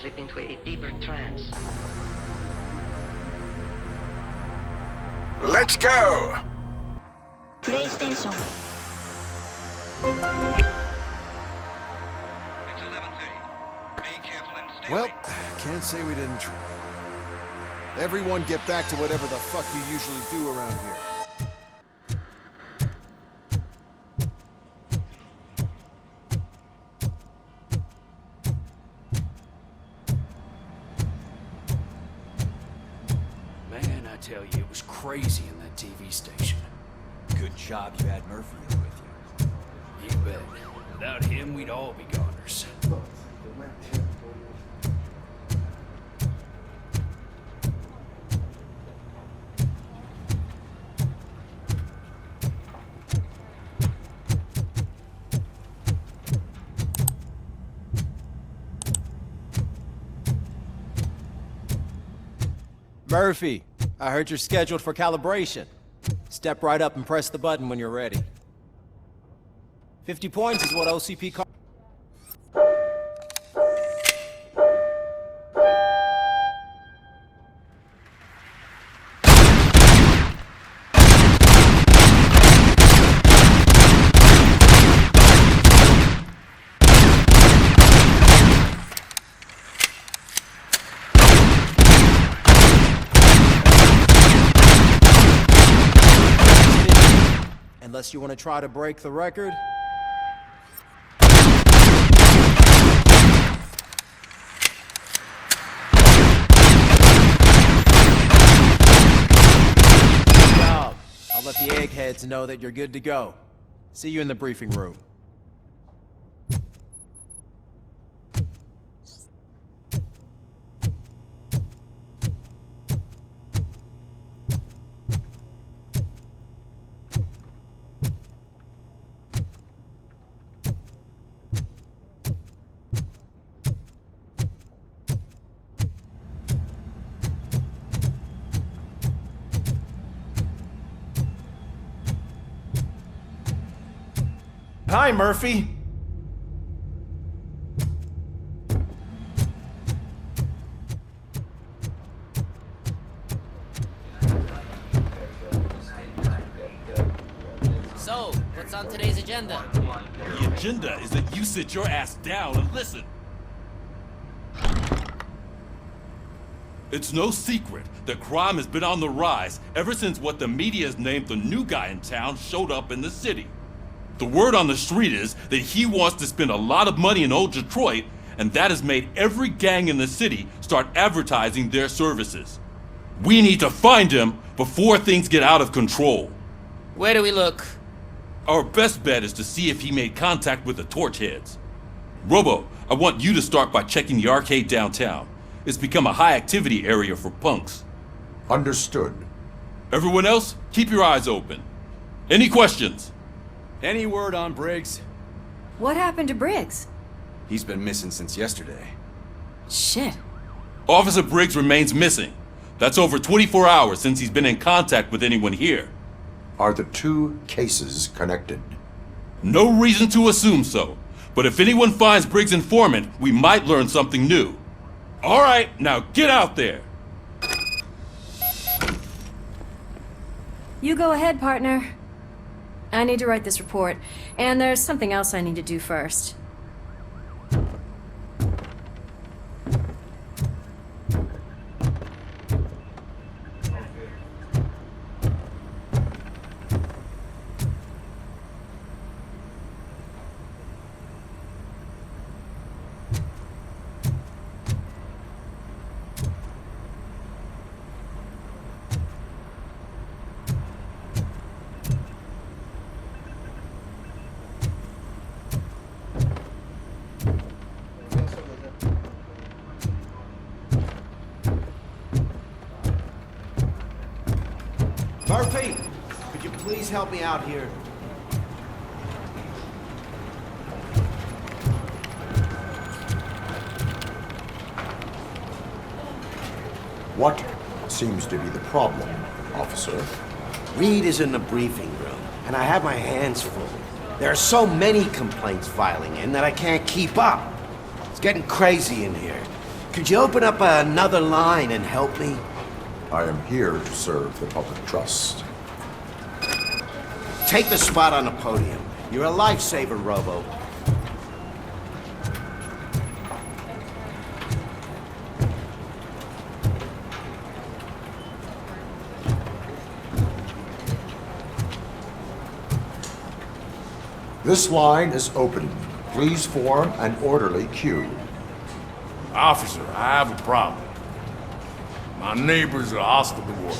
slip into a deeper trance. Let's go! PlayStation. Well, can't say we didn't try. Everyone get back to whatever the fuck you usually do around here. Man, I tell you, it was crazy in that TV station. Good job you had Murphy with you. You bet. Without him, we'd all be goners. Murphy, I heard you're scheduled for calibration. Step right up and press the button when you're ready. 50 points is what OCP calls. Unless you want to try to break the record. Good job. I'll let the eggheads know that you're good to go. See you in the briefing room. Hi, Murphy. So, what's on today's agenda? The agenda is that you sit your ass down and listen. It's no secret that crime has been on the rise ever since what the media has named the new guy in town showed up in the city. The word on the street is that he wants to spend a lot of money in old Detroit, and that has made every gang in the city start advertising their services. We need to find him before things get out of control. Where do we look? Our best bet is to see if he made contact with the Torchheads. Robo, I want you to start by checking the arcade downtown. It's become a high-activity area for punks. Understood. Everyone else, keep your eyes open. Any questions? Any word on Briggs? What happened to Briggs? He's been missing since yesterday. Shit. Officer Briggs remains missing. That's over 24 hours since he's been in contact with anyone here. Are the two cases connected? No reason to assume so, but if anyone finds Briggs' informant, we might learn something new. All right, now get out there. You go ahead, partner. I need to write this report, and there's something else I need to do first. Murphy, could you please help me out here? What seems to be the problem, officer? Reed is in the briefing room, and I have my hands full. There are so many complaints filing in that I can't keep up. It's getting crazy in here. Could you open up another line and help me? I am here to serve the public trust. Take the spot on the podium. You're a lifesaver, Robo. This line is open. Please form an orderly queue. Officer, I have a problem. My neighbors are hostile toward me.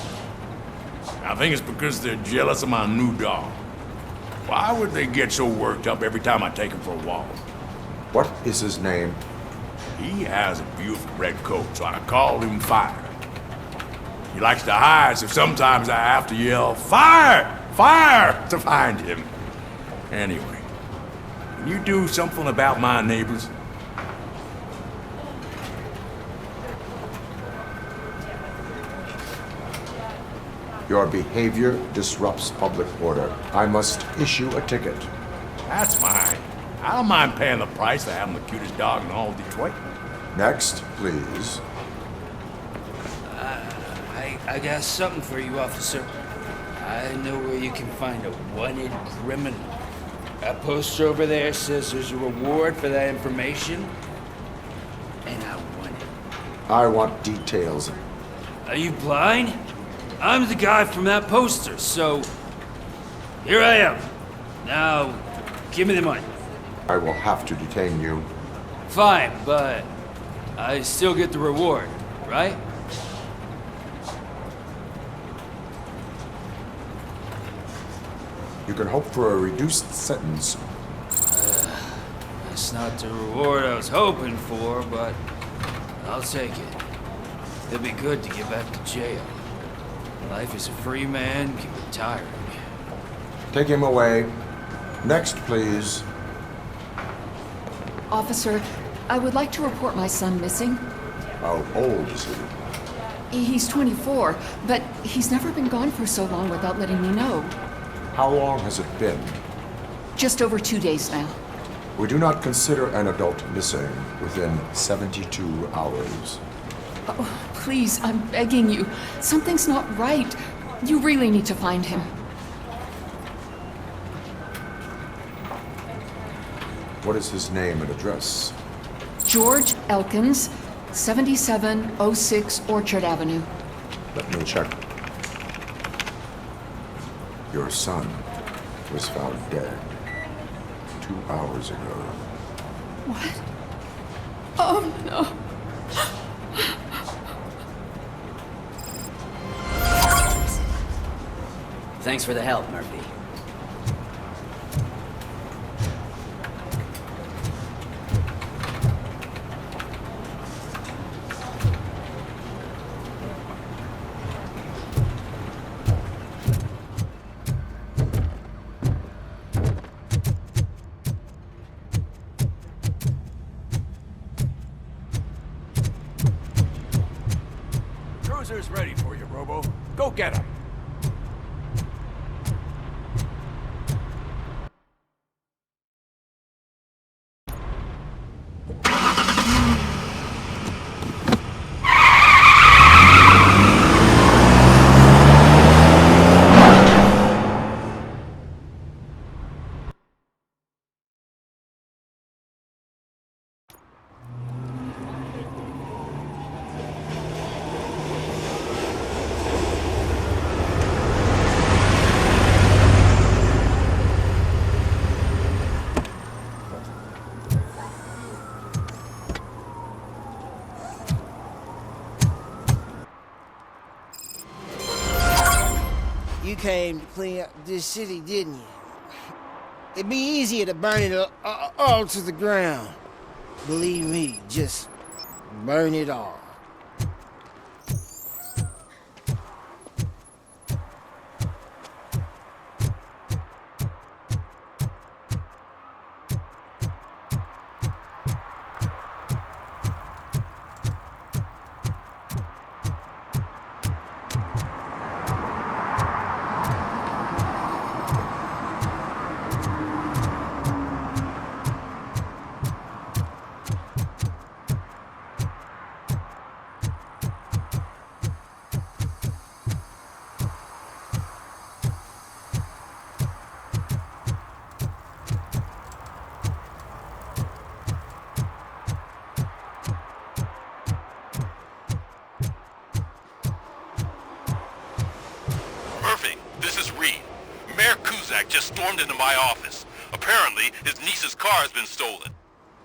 I think it's because they're jealous of my new dog. Why would they get so worked up every time I take him for a walk? What is his name? He has a beautiful red coat, so I called him Fire. He likes to hide, so sometimes I have to yell, "Fire! Fire!" to find him. Anyway, can you do something about my neighbors? Your behavior disrupts public order. I must issue a ticket. That's fine. I don't mind paying the price for having the cutest dog in all of Detroit. Next, please. I got something for you, officer. I know where you can find a wanted criminal. That poster over there says there's a reward for that information, and I want it. I want details. Are you blind? I'm the guy from that poster, so here I am. Now, give me the money. I will have to detain you. Fine, but I still get the reward, right? You can hope for a reduced sentence. That's not the reward I was hoping for, but I'll take it. It'd be good to get back to jail. Life as a free man can be tiring. Take him away. Next, please. Officer, I would like to report my son missing. How old is he? He's 24, but he's never been gone for so long without letting me know. How long has it been? Just over 2 days now. We do not consider an adult missing within 72 hours. Oh, please, I'm begging you. Something's not right. You really need to find him. What is his name and address? George Elkins, 7706 Orchard Avenue. Let me check. Your son was found dead 2 hours ago. What? Oh, no. Thanks for the help, Murphy. Cruiser's ready for you, Robo. Go get him. You came to clean up this city, didn't you? It'd be easier to burn it all to the ground. Believe me, just burn it all. Prozac just stormed into my office. Apparently, his niece's car has been stolen.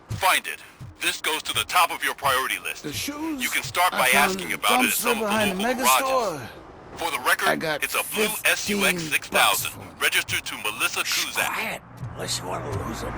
Find it. This goes to the top of your priority list. The shoes? You can start by asking about it at some of the local garages. For the record, it's a blue SUX 6000, registered to Melissa Kuzak. Quiet, unless you want to lose them.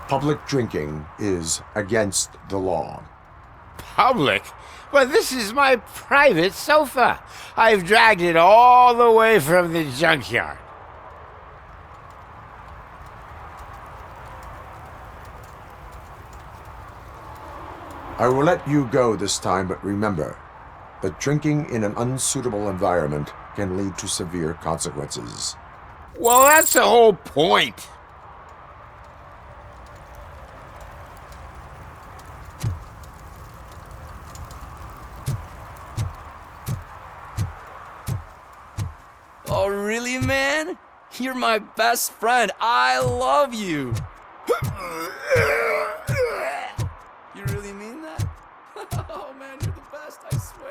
Public drinking is against the law. Public? But this is my private sofa. I've dragged it all the way from the junkyard. I will let you go this time, but remember that drinking in an unsuitable environment can lead to severe consequences. Well, that's the whole point. Oh, really, man? You're my best friend. I love you. You really mean that? Oh, man, you're the best, I swear.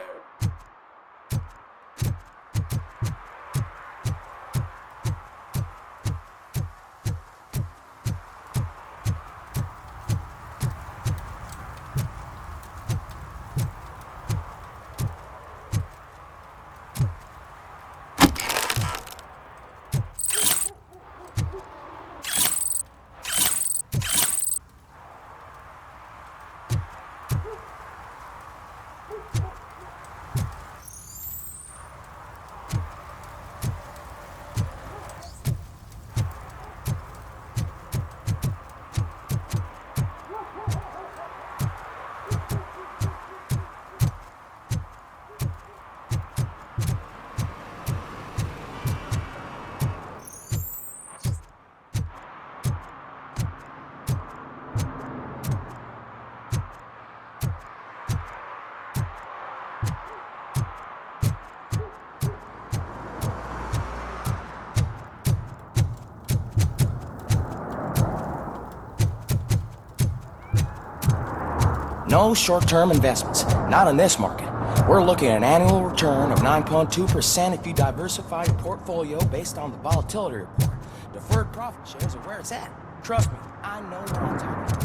No short-term investments, not in this market. We're looking at an annual return of 9.2% if you diversify your portfolio based on the volatility report. Deferred profit shares are where it's at. Trust me, I know what I'm talking about.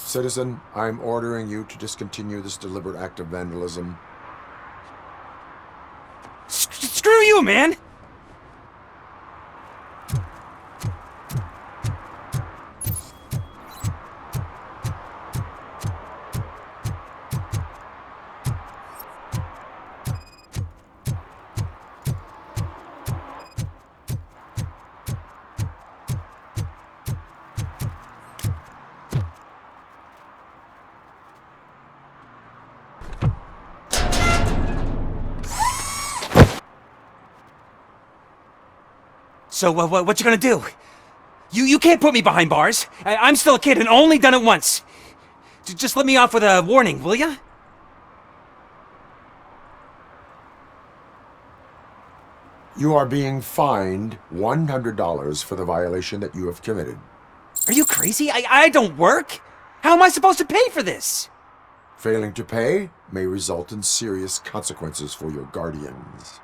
Citizen, I'm ordering you to discontinue this deliberate act of vandalism. Screw you, man! So, what you gonna do? You can't put me behind bars. I'm still a kid and only done it once. Just let me off with a warning, will ya? You are being fined $100 for the violation that you have committed. Are you crazy? I don't work. How am I supposed to pay for this? Failing to pay may result in serious consequences for your guardians.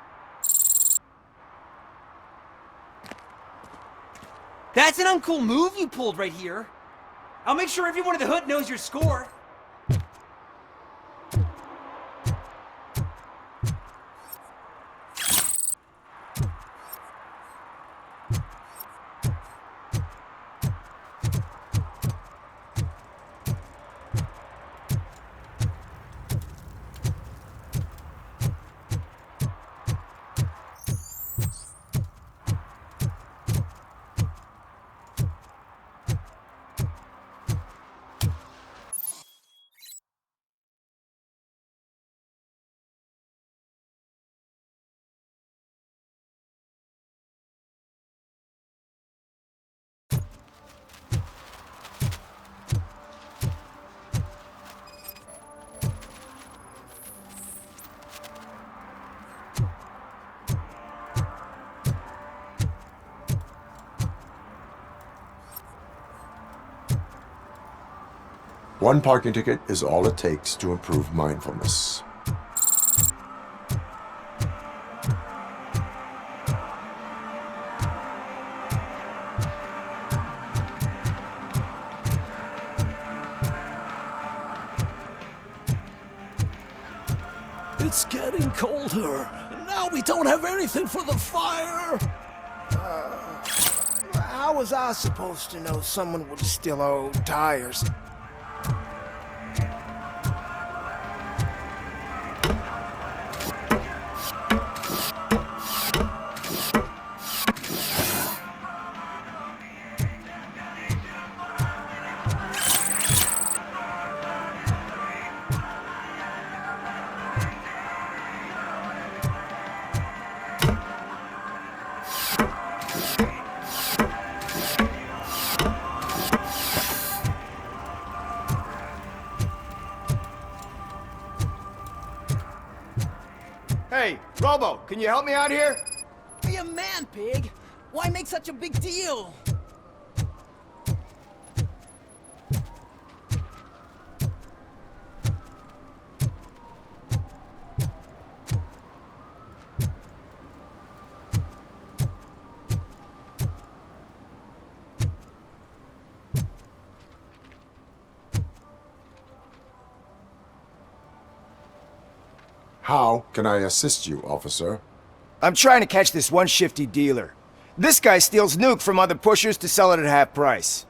That's an uncool move you pulled right here. I'll make sure everyone in the hood knows your score. One parking ticket is all it takes to improve mindfulness. It's getting colder, and now we don't have anything for the fire. How was I supposed to know someone would steal our old tires? Hey, Robo, can you help me out here? Be a man, pig. Why make such a big deal? How can I assist you, officer? I'm trying to catch this one shifty dealer. This guy steals nuke from other pushers to sell it at half price.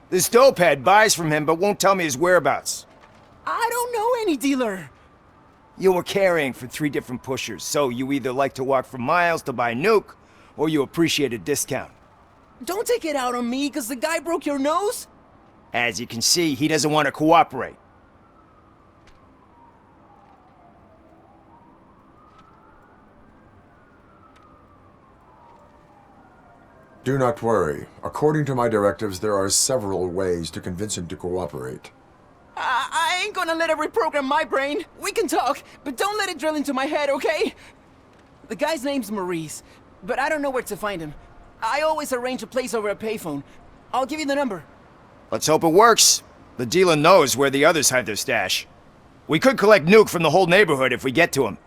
This dopehead buys from him but won't tell me his whereabouts. I don't know any dealer. You were carrying for 3 different pushers, so you either like to walk for miles to buy nuke, or you appreciate a discount. Don't take it out on me, because the guy broke your nose? As you can see, he doesn't want to cooperate. Do not worry. According to my directives, there are several ways to convince him to cooperate. I ain't gonna let it reprogram my brain. We can talk, but don't let it drill into my head, okay? The guy's name's Maurice, but I don't know where to find him. I always arrange a place over a payphone. I'll give you the number. Let's hope it works. The dealer knows where the others hide their stash. We could collect nuke from the whole neighborhood if we get to him.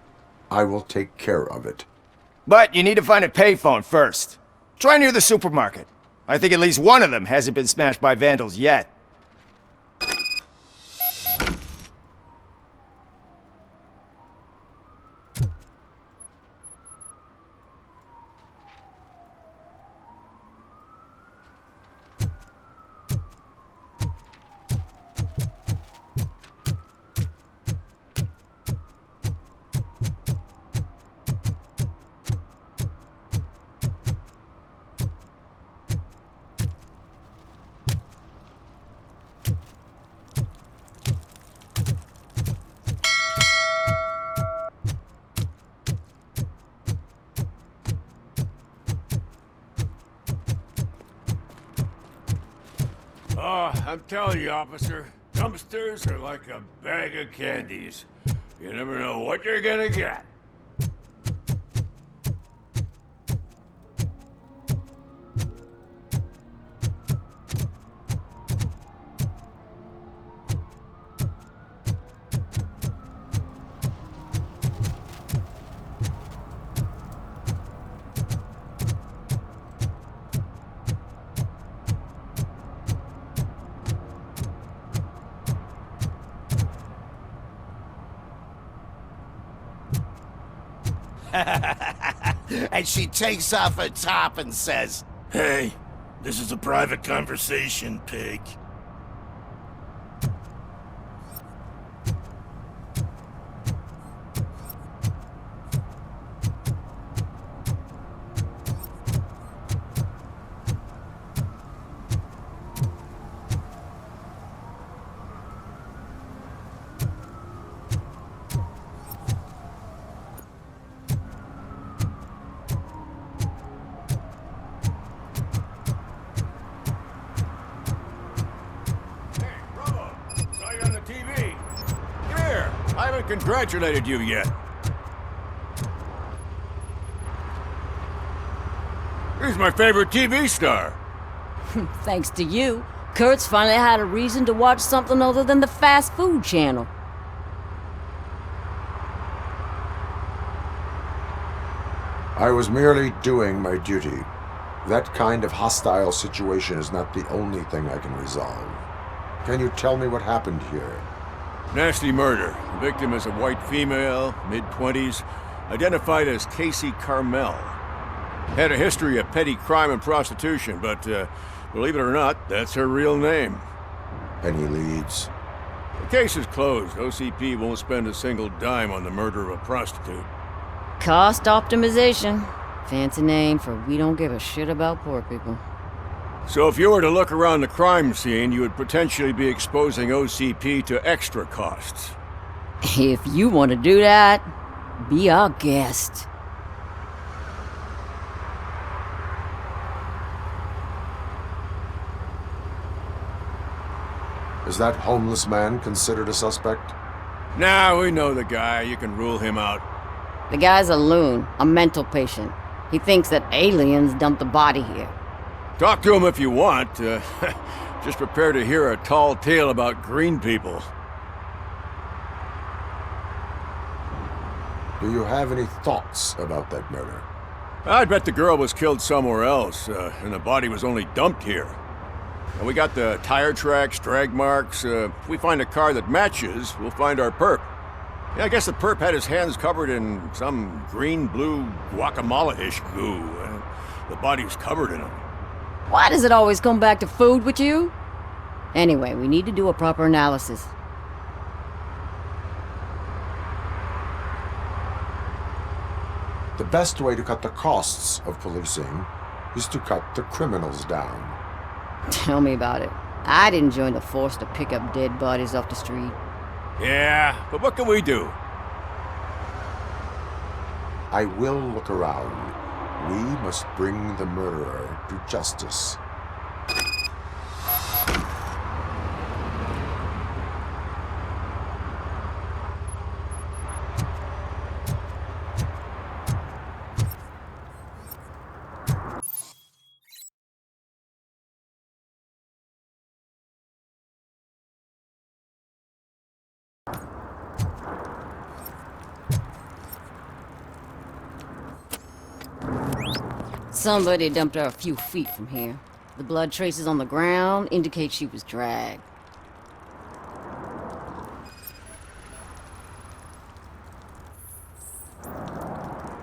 I will take care of it. But you need to find a payphone first. Try near the supermarket. I think at least one of them hasn't been smashed by vandals yet. Oh, I'm telling you, officer, dumpsters are like a bag of candies. You never know what you're gonna get. and she takes off her top and says, Hey, this is a private conversation, pig. I haven't congratulated you yet. He's my favorite TV star. Thanks to you, Kurt's finally had a reason to watch something other than the fast food channel. I was merely doing my duty. That kind of hostile situation is not the only thing I can resolve. Can you tell me what happened here? Nasty murder. The victim is a white female, mid-20s, identified as Casey Carmel. Had a history of petty crime and prostitution, but believe it or not, that's her real name. Any leads? The case is closed. OCP won't spend a single dime on the murder of a prostitute. Cost optimization. Fancy name for we don't give a shit about poor people. So if you were to look around the crime scene, you would potentially be exposing OCP to extra costs. If you want to do that, be our guest. Is that homeless man considered a suspect? Nah, we know the guy. You can rule him out. The guy's a loon, a mental patient. He thinks that aliens dumped the body here. Talk to him if you want. Just prepare to hear a tall tale about green people. Do you have any thoughts about that murder? I'd bet the girl was killed somewhere else, and the body was only dumped here. And we got the tire tracks, drag marks. If we find a car that matches, we'll find our perp. Yeah, I guess the perp had his hands covered in some green-blue guacamole-ish goo. The body's covered in them. Why does it always come back to food with you? Anyway, we need to do a proper analysis. The best way to cut the costs of policing is to cut the criminals down. Tell me about it. I didn't join the force to pick up dead bodies off the street. Yeah, but what can we do? I will look around. We must bring the murderer to justice. Somebody dumped her a few feet from here. The blood traces on the ground indicate she was dragged.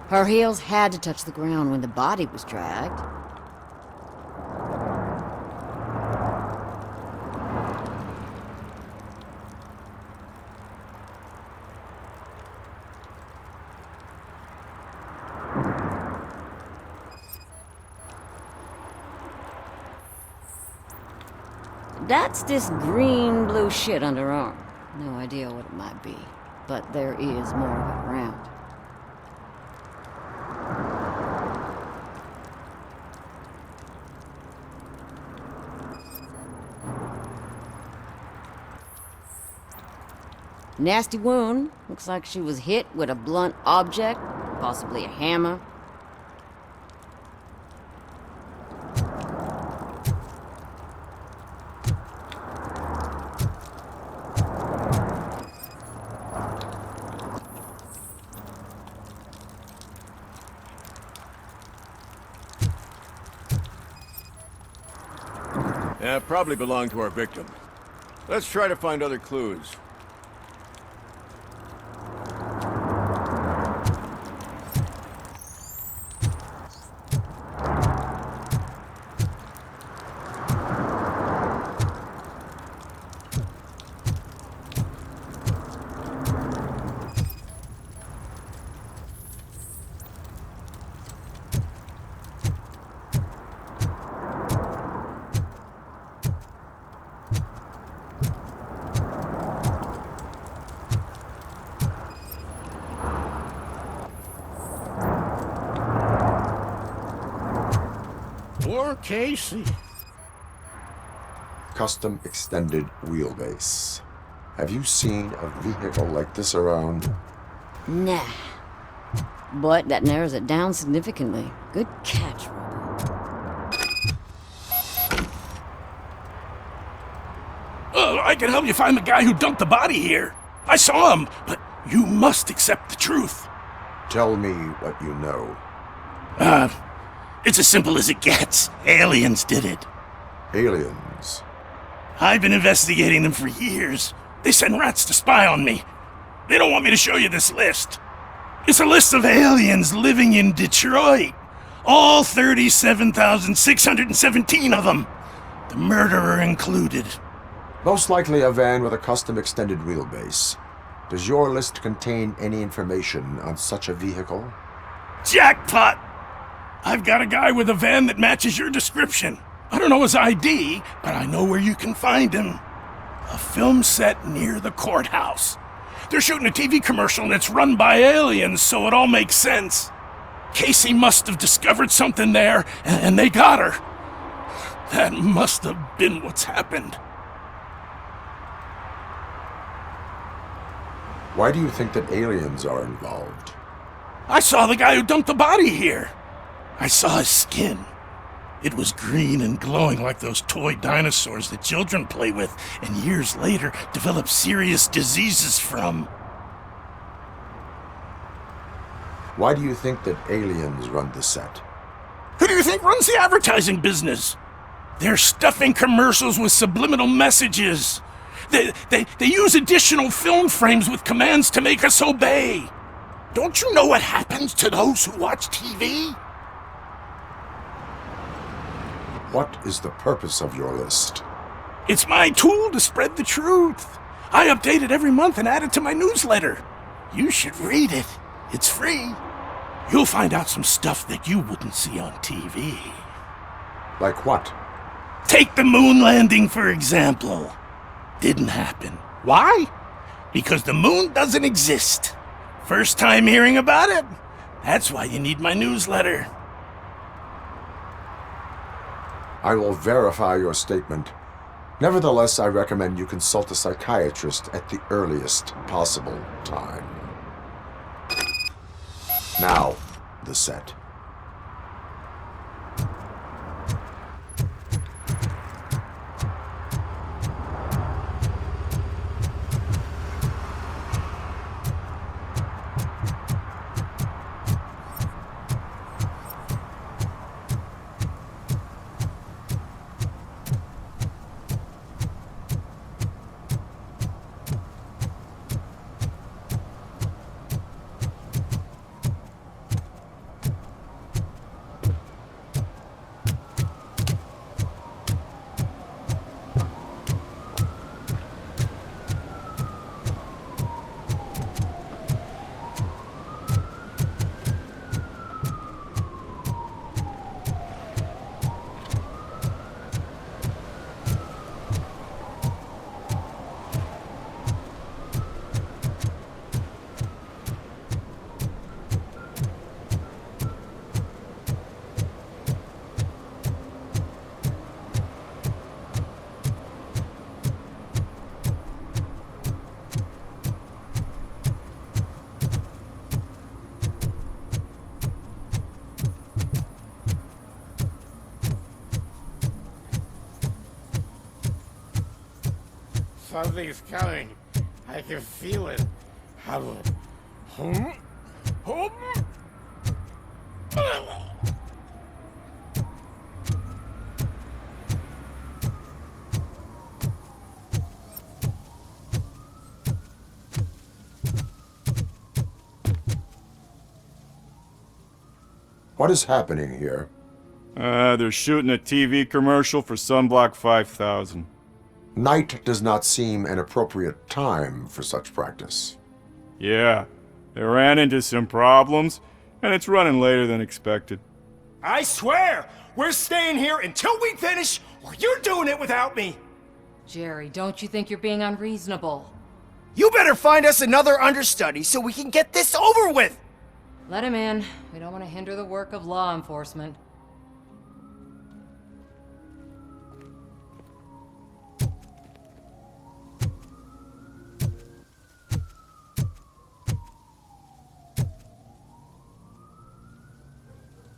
Her heels had to touch the ground when the body was dragged. That's this green-blue shit under her arm. No idea what it might be, but there is more of it around. Nasty wound. Looks like she was hit with a blunt object, possibly a hammer. Yeah, probably belonged to our victim. Let's try to find other clues. Poor Casey. Custom extended wheelbase. Have you seen a vehicle like this around? Nah. But that narrows it down significantly. Good catch, Robo. I can help you find the guy who dumped the body here. I saw him, but you must accept the truth. Tell me what you know. It's as simple as it gets. Aliens did it. Aliens? I've been investigating them for years. They send rats to spy on me. They don't want me to show you this list. It's a list of aliens living in Detroit. All 37,617 of them. The murderer included. Most likely a van with a custom extended wheelbase. Does your list contain any information on such a vehicle? Jackpot! I've got a guy with a van that matches your description. I don't know his ID, but I know where you can find him. A film set near the courthouse. They're shooting a TV commercial and it's run by aliens, so it all makes sense. Casey must have discovered something there, and they got her. That must have been what's happened. Why do you think that aliens are involved? I saw the guy who dumped the body here. I saw his skin. It was green and glowing like those toy dinosaurs that children play with and years later develop serious diseases from. Why do you think that aliens run the set? Who do you think runs the advertising business? They're stuffing commercials with subliminal messages. They use additional film frames with commands to make us obey. Don't you know what happens to those who watch TV? What is the purpose of your list? It's my tool to spread the truth. I update it every month and add it to my newsletter. You should read it. It's free. You'll find out some stuff that you wouldn't see on TV. Like what? Take the moon landing, for example. Didn't happen. Why? Because the moon doesn't exist. First time hearing about it? That's why you need my newsletter. I will verify your statement. Nevertheless, I recommend you consult a psychiatrist at the earliest possible time. Now, the set. Something's coming. I can feel it. What is happening here? They're shooting a TV commercial for Sunblock 5000. Night does not seem an appropriate time for such practice. Yeah, they ran into some problems, and it's running later than expected. I swear, we're staying here until we finish, or you're doing it without me. Jerry, don't you think you're being unreasonable? You better find us another understudy so we can get this over with. Let him in. We don't want to hinder the work of law enforcement.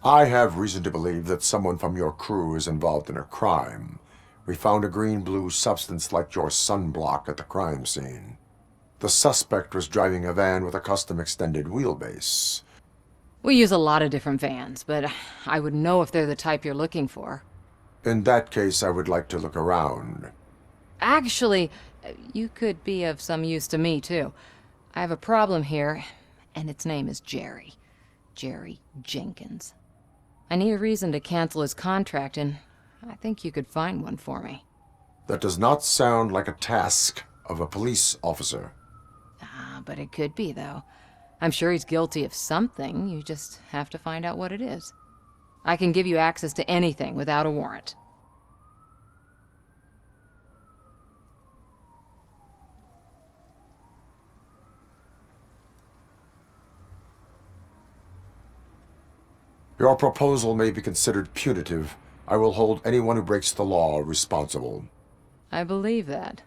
I have reason to believe that someone from your crew is involved in a crime. We found a green-blue substance like your sunblock at the crime scene. The suspect was driving a van with a custom extended wheelbase. We use a lot of different vans, but I wouldn't know if they're the type you're looking for. In that case, I would like to look around. Actually, you could be of some use to me, too. I have a problem here, and its name is Jerry. Jerry Jenkins. I need a reason to cancel his contract, and I think you could find one for me. That does not sound like a task of a police officer. But it could be, though. I'm sure he's guilty of something. You just have to find out what it is. I can give you access to anything without a warrant. Your proposal may be considered punitive. I will hold anyone who breaks the law responsible. I believe that.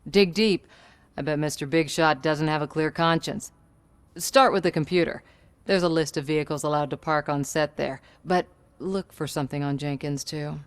Dig deep. I bet Mr. Big Shot doesn't have a clear conscience. Start with the computer. There's a list of vehicles allowed to park on set there, but look for something on Jenkins, too.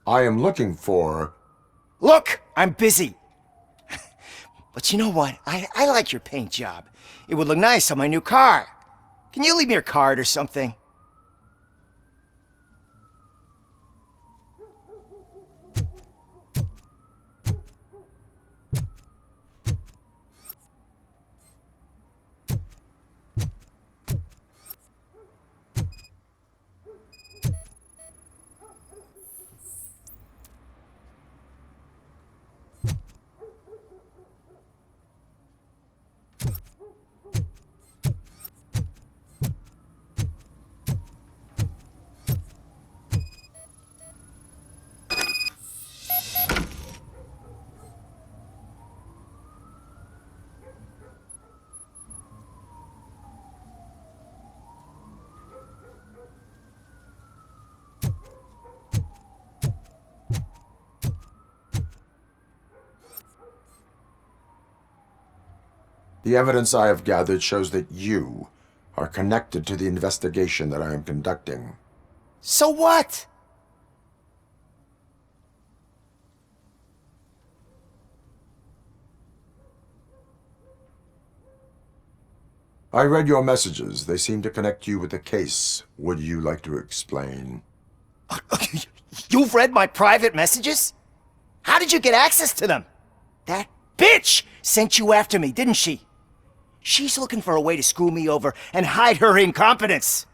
I am looking for... Look! I'm busy! But you know what? I like your paint job. It would look nice on my new car. Can you leave me your card or something? The evidence I have gathered shows that you are connected to the investigation that I am conducting. So what? I read your messages. They seem to connect you with the case. Would you like to explain? You've read my private messages? How did you get access to them? That bitch sent you after me, didn't she? She's looking for a way to screw me over and hide her incompetence.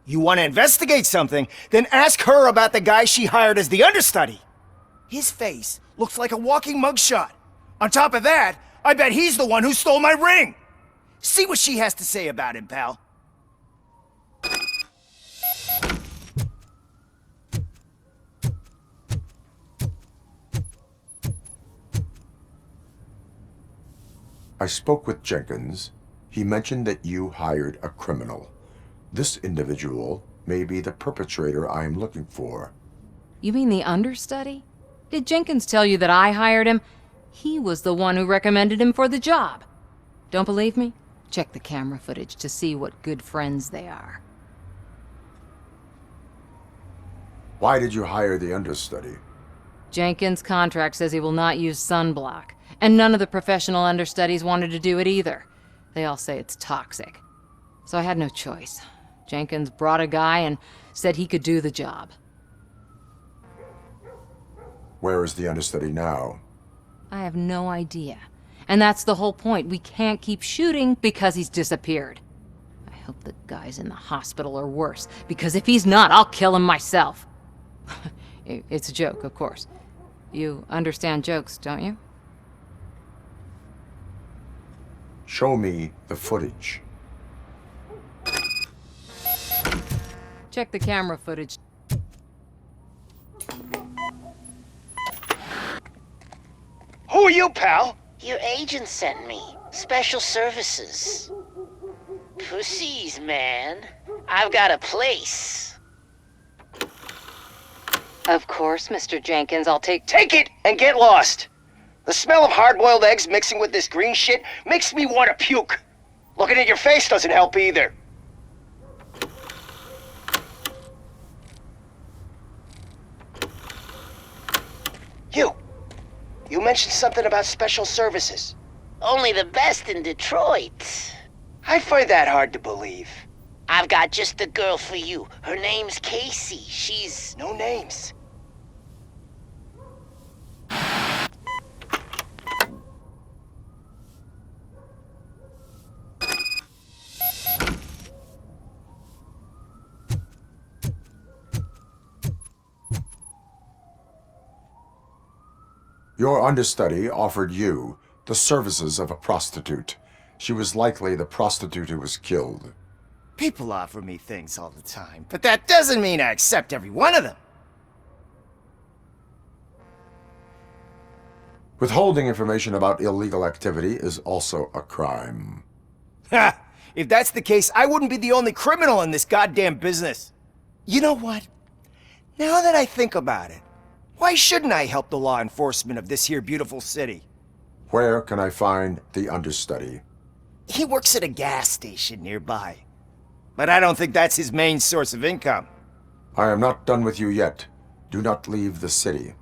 You want to investigate something, then ask her about the guy she hired as the understudy. His face looks like a walking mugshot. On top of that, I bet he's the one who stole my ring. See what she has to say about him, pal. I spoke with Jenkins. He mentioned that you hired a criminal. This individual may be the perpetrator I am looking for. You mean the understudy? Did Jenkins tell you that I hired him? He was the one who recommended him for the job. Don't believe me? Check the camera footage to see what good friends they are. Why did you hire the understudy? Jenkins' contract says he will not use sunblock, and none of the professional understudies wanted to do it either. They all say it's toxic. So I had no choice. Jenkins brought a guy and said he could do the job. Where is the understudy now? I have no idea. And that's the whole point. We can't keep shooting because he's disappeared. I hope the guy's in the hospital or worse, because if he's not, I'll kill him myself. It's a joke, of course. You understand jokes, don't you? Show me the footage. Check the camera footage. Who are you, pal? Your agent sent me. Special services. Pussies, man. I've got a place. Of course, Mr. Jenkins, I'll take it and get lost. The smell of hard-boiled eggs mixing with this green shit makes me want to puke. Looking at your face doesn't help either. You mentioned something about special services. Only the best in Detroit. I find that hard to believe. I've got just the girl for you. Her name's Casey. She's... No names. Your understudy offered you the services of a prostitute. She was likely the prostitute who was killed. People offer me things all the time, but that doesn't mean I accept every one of them. Withholding information about illegal activity is also a crime. Ha! If that's the case, I wouldn't be the only criminal in this goddamn business. You know what? Now that I think about it, why shouldn't I help the law enforcement of this here beautiful city? Where can I find the understudy? He works at a gas station nearby. But I don't think that's his main source of income. I am not done with you yet. Do not leave the city.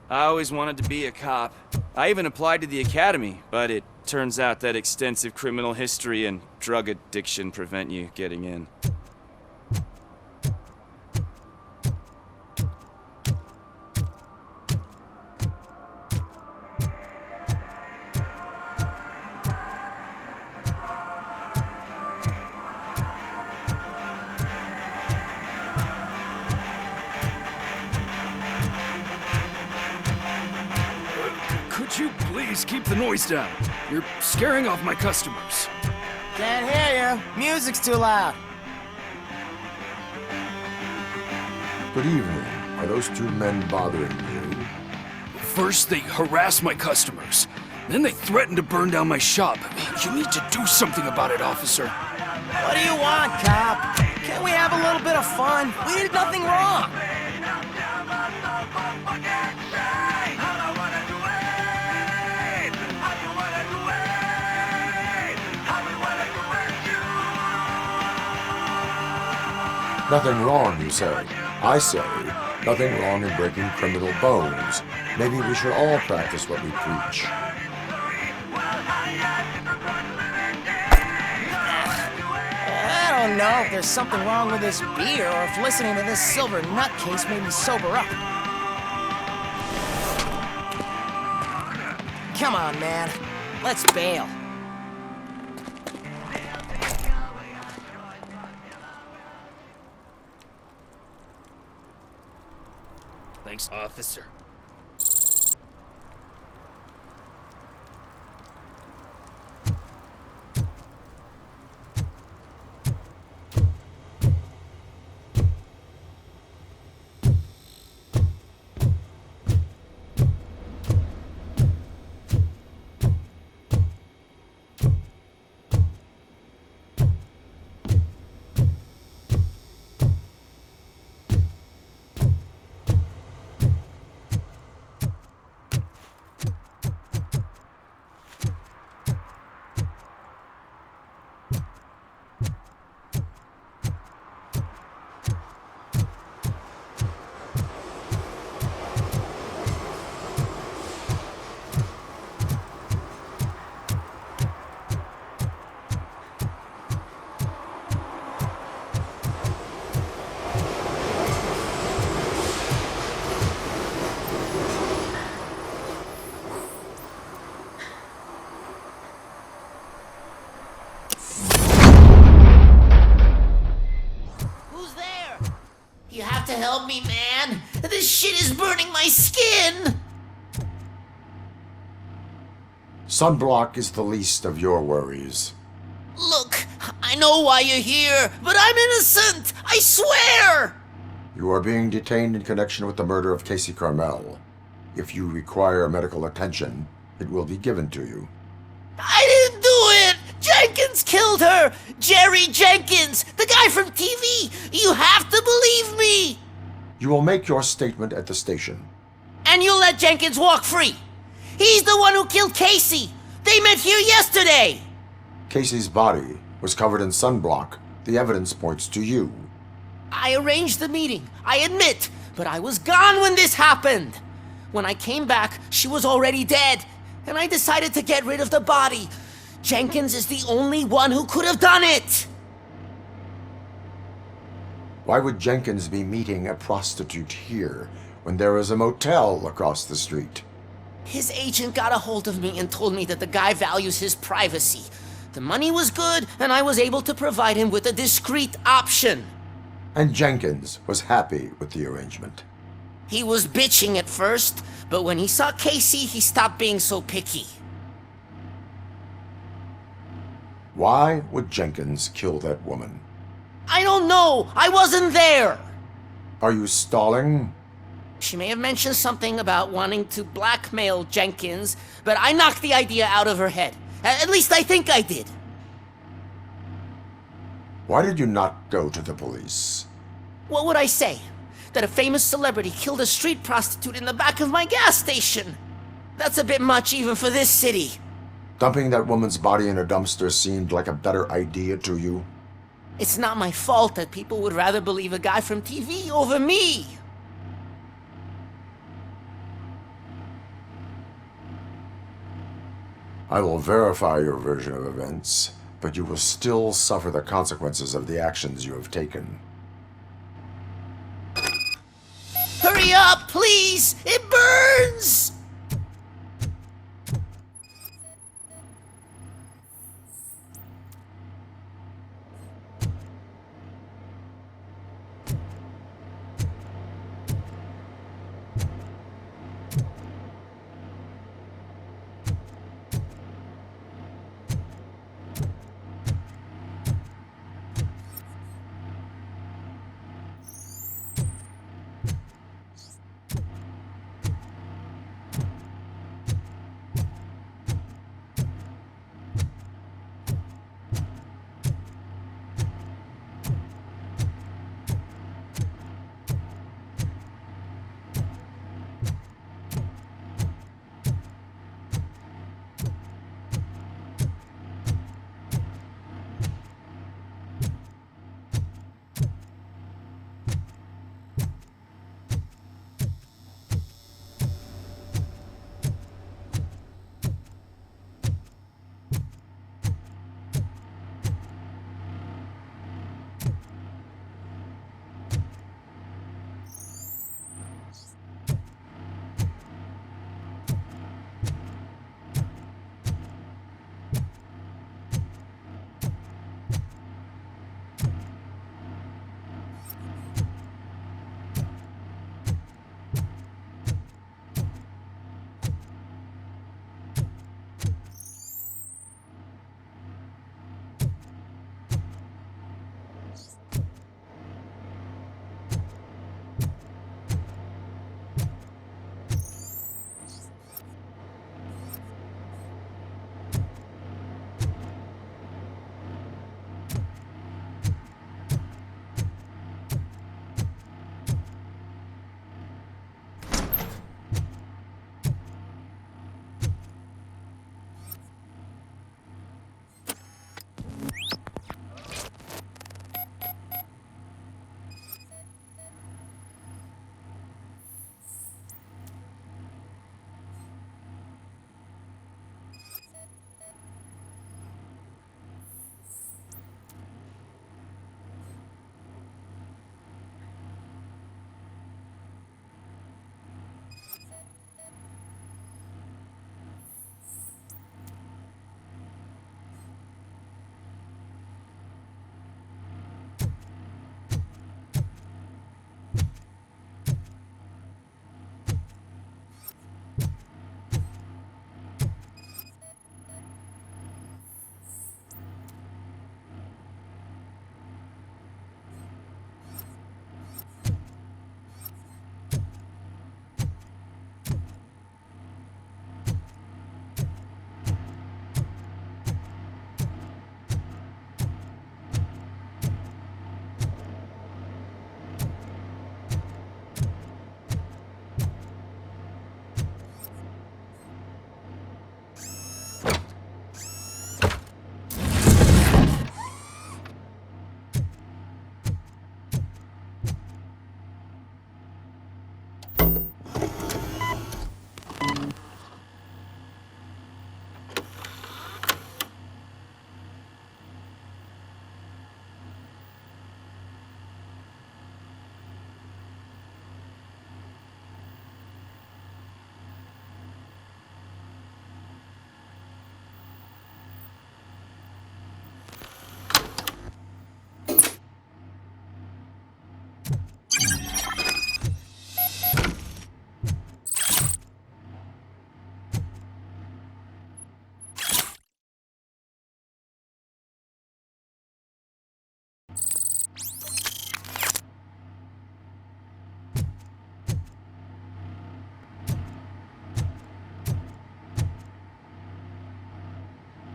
I always wanted to be a cop. I even applied to the academy, but it turns out that extensive criminal history and drug addiction prevent you getting in. Could you please keep the noise down? You're scaring off my customers. Can't hear you. Music's too loud. Good evening. Are those two men bothering you? First, they harass my customers. Then they threaten to burn down my shop. You need to do something about it, officer. What do you want, cop? Can't we have a little bit of fun? We did nothing wrong. Nothing wrong, you say. I say, nothing wrong in breaking criminal bones. Maybe we should all practice what we preach. know if there's something wrong with this beer or if listening to this silver nutcase made me sober up. Come on, man. Let's bail. Thanks, officer. You have to help me, man. This shit is burning my skin. Sunblock is the least of your worries. Look, I know why you're here, but I'm innocent. I swear. You are being detained in connection with the murder of Casey Carmel. If you require medical attention, it will be given to you. I didn't do it. Jenkins killed her. Jerry Jenkins, the guy from TV. You have to believe me. You will make your statement at the station. And you'll let Jenkins walk free. He's the one who killed Casey. They met here yesterday. Casey's body was covered in sunblock. The evidence points to you. I arranged the meeting, I admit, but I was gone when this happened. When I came back, she was already dead, and I decided to get rid of the body. Jenkins is the only one who could have done it. Why would Jenkins be meeting a prostitute here when there is a motel across the street? His agent got a hold of me and told me that the guy values his privacy. The money was good, and I was able to provide him with a discreet option. And Jenkins was happy with the arrangement. He was bitching at first, but when he saw Casey, he stopped being so picky. Why would Jenkins kill that woman? I don't know. I wasn't there. Are you stalling? She may have mentioned something about wanting to blackmail Jenkins, but I knocked the idea out of her head. At least I think I did. Why did you not go to the police? What would I say? That a famous celebrity killed a street prostitute in the back of my gas station? That's a bit much even for this city. Dumping that woman's body in a dumpster seemed like a better idea to you? It's not my fault that people would rather believe a guy from TV over me. I will verify your version of events, but you will still suffer the consequences of the actions you have taken. Hurry up, please! It burns!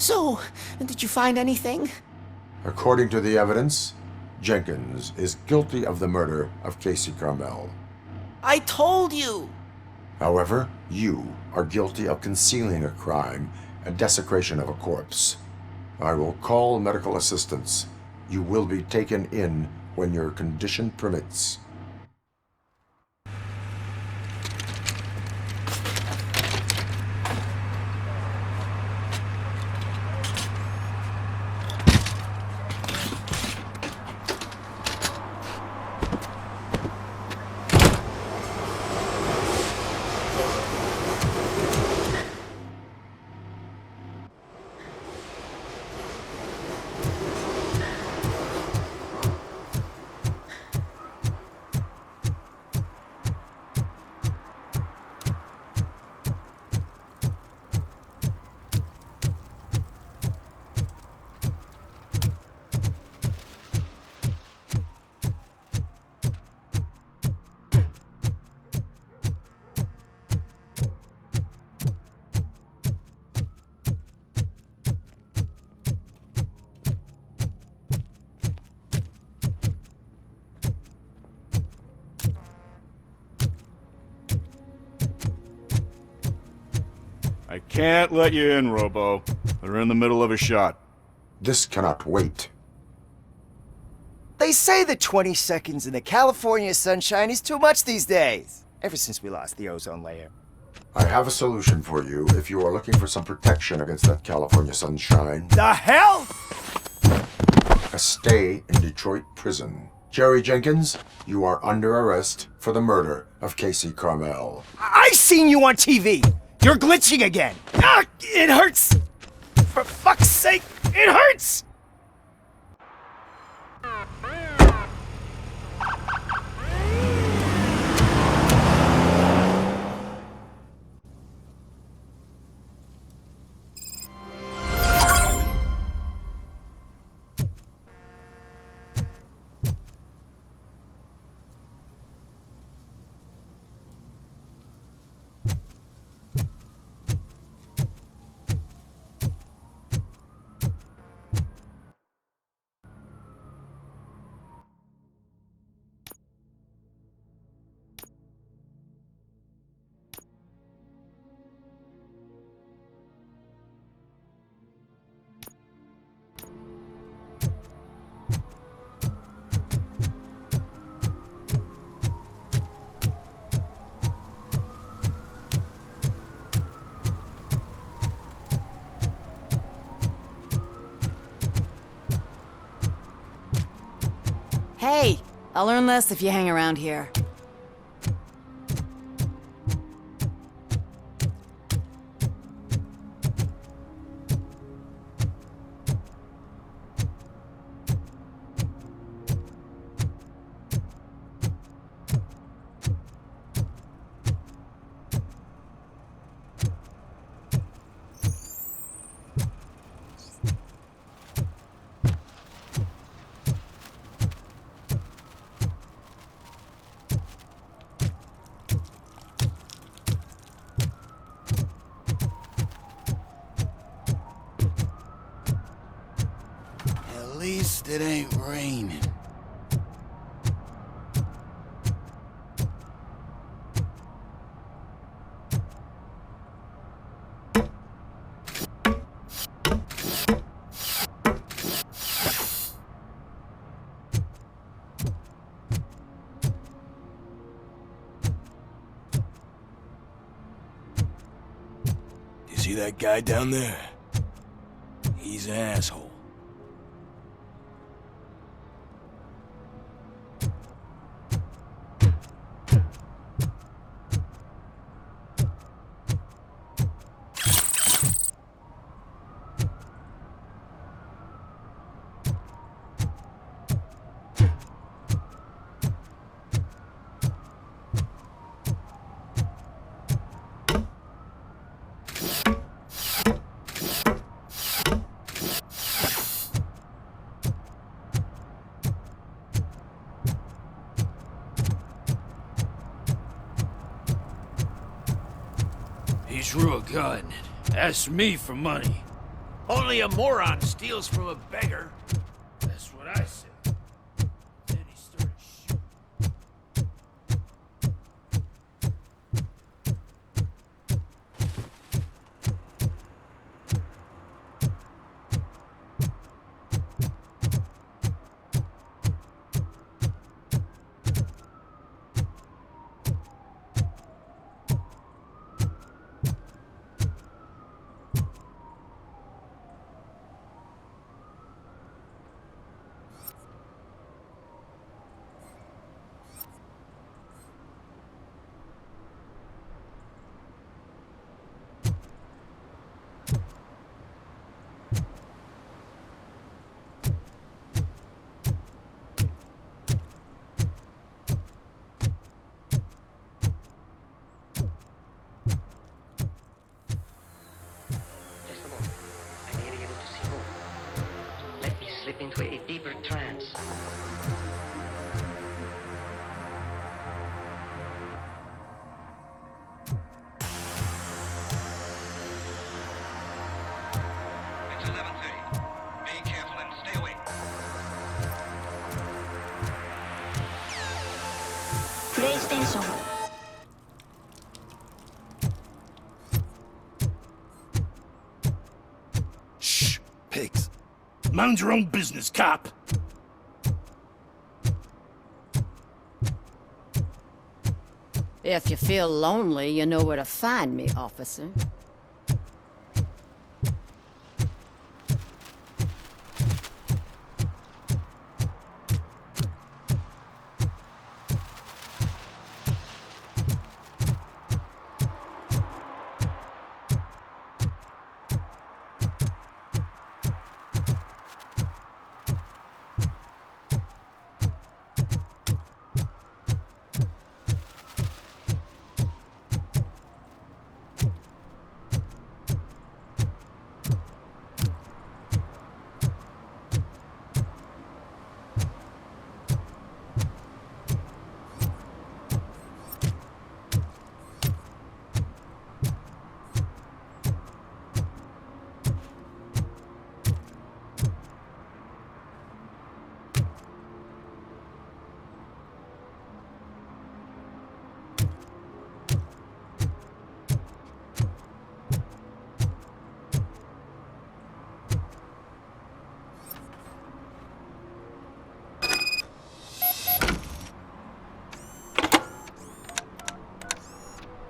So, did you find anything? According to the evidence, Jenkins is guilty of the murder of Casey Carmel. I told you! However, you are guilty of concealing a crime and desecration of a corpse. I will call medical assistance. You will be taken in when your condition permits. I can't let you in, Robo. They're in the middle of a shot. This cannot wait. They say that 20 seconds in the California sunshine is too much these days. Ever since we lost the ozone layer. I have a solution for you if you are looking for some protection against that California sunshine. The hell? A stay in Detroit prison. Jerry Jenkins, you are under arrest for the murder of Casey Carmel. I seen you on TV. You're glitching again. Ah, it hurts. For fuck's sake, it hurts. Hey, I'll learn less if you hang around here. At least it ain't raining. You see that guy down there? He's an asshole. He's real good. Asked me for money. Only a moron steals from a beggar. That's what I said. Then he started shooting. Into a deeper trance. It's 11:30. Be careful and stay awake. PlayStation. Shh, pigs. Mind your own business, cop. If you feel lonely, you know where to find me, officer.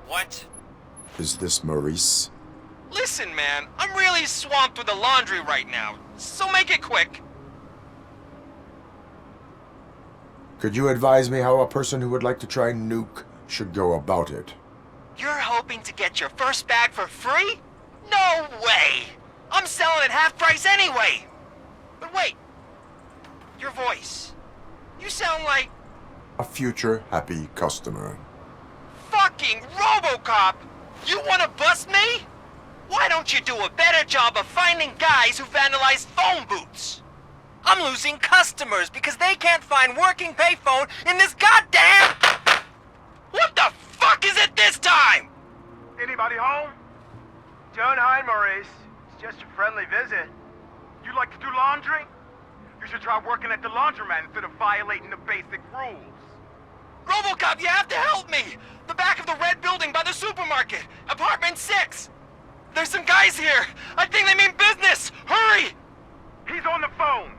What? Is this Maurice? Listen, man, I'm really swamped with the laundry right now, so make it quick. Could you advise me how a person who would like to try Nuke should go about it? You're hoping to get your first bag for free? No way! I'm selling at half price anyway! But wait, your voice. You sound like... A future happy customer. Fucking Robocop! You wanna bust me? Why don't you do a better job of finding guys who vandalize phone booths? I'm losing customers because they can't find working payphone in this goddamn... What the fuck is it this time? Anybody home? Don't hide, Maurice. It's just a friendly visit. You like to do laundry? You should try working at the laundromat instead of violating the basic rules. Robocop, you have to help me! The back of the red building by the supermarket, apartment 6. There's some guys here. I think they mean business. Hurry! He's on the phone.